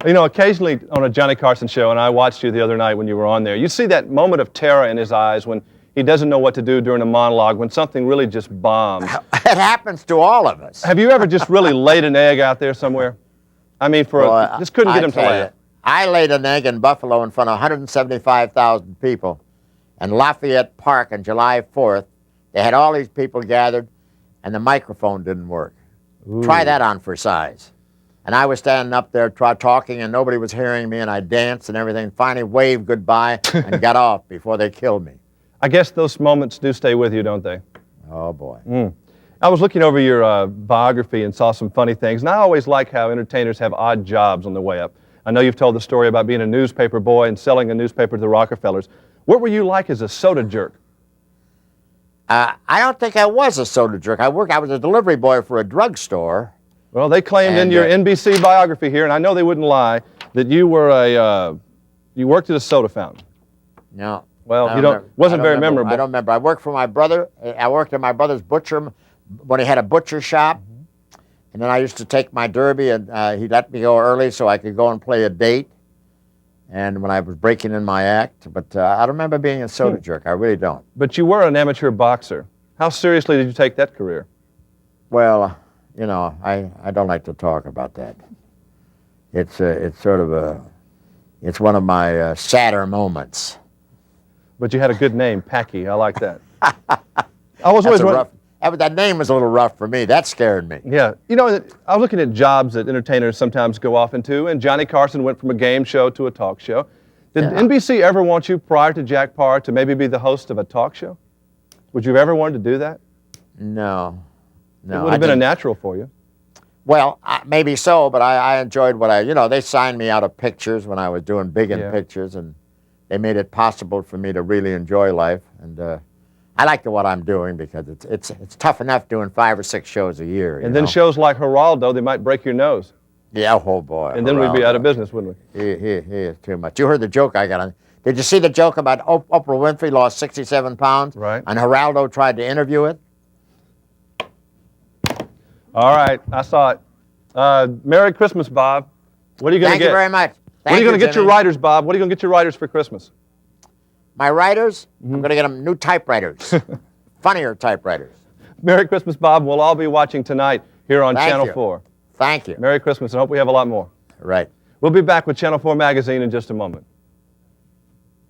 You know, occasionally on a Johnny Carson show, and I watched you the other night when you were on there, you see that moment of terror in his eyes when he doesn't know what to do during a monologue, when something really just bombs. It happens to all of us. Have you ever just really laid an egg out there somewhere? I mean, just couldn't get him to laugh. I laid an egg in Buffalo in front of 175,000 people. In Lafayette Park on July 4th, they had all these people gathered, and the microphone didn't work. Ooh. Try that on for size. And I was standing up there talking, and nobody was hearing me, and I danced and everything. Finally waved goodbye and got off before they killed me. I guess those moments do stay with you, don't they? Oh, boy. I was looking over your biography and saw some funny things, and I always like how entertainers have odd jobs on the way up. I know you've told the story about being a newspaper boy and selling a newspaper to the Rockefellers. What were you like as a soda jerk? I don't think I was a soda jerk. I was a delivery boy for a drugstore. Well, they claimed in your NBC biography here, and I know they wouldn't lie, that you were you worked at a soda fountain. No. Well, wasn't very memorable. I don't remember. I worked for my brother. I worked at my brother's butcher when he had a butcher shop. And then I used to take my derby, and he let me go early so I could go and play a date. And when I was breaking in my act. But I don't remember being a soda jerk. I really don't. But you were an amateur boxer. How seriously did you take that career? Well, you know, I don't like to talk about that. It's sort of it's one of my sadder moments. But you had a good name, Packy. I like that. I was always that name was a little rough for me. That scared me. Yeah. You know, I was looking at jobs that entertainers sometimes go off into, and Johnny Carson went from a game show to a talk show. Did NBC ever want you, prior to Jack Paar, to maybe be the host of a talk show? Would you have ever wanted to do that? No. It would have been a natural for you. Well, maybe so, but I enjoyed they signed me out of pictures when I was doing big in pictures, and they made it possible for me to really enjoy life. And I like what I'm doing because it's tough enough doing 5 or 6 shows a year. And then shows like Geraldo, they might break your nose. Yeah, oh boy. And then we'd be out of business, wouldn't we? He is too much. You heard the joke I got on. Did you see the joke about Oprah Winfrey lost 67 pounds? Right. And Geraldo tried to interview it? All right, I saw it. Merry Christmas, Bob. What are you going to get? Thank you very much. What are you going to get your writers, Bob? What are you going to get your writers for Christmas? My writers? I'm going to get them new typewriters. Funnier typewriters. Merry Christmas, Bob. We'll all be watching tonight here on Channel 4. Thank you. Merry Christmas, and hope we have a lot more. Right. We'll be back with Channel 4 Magazine in just a moment.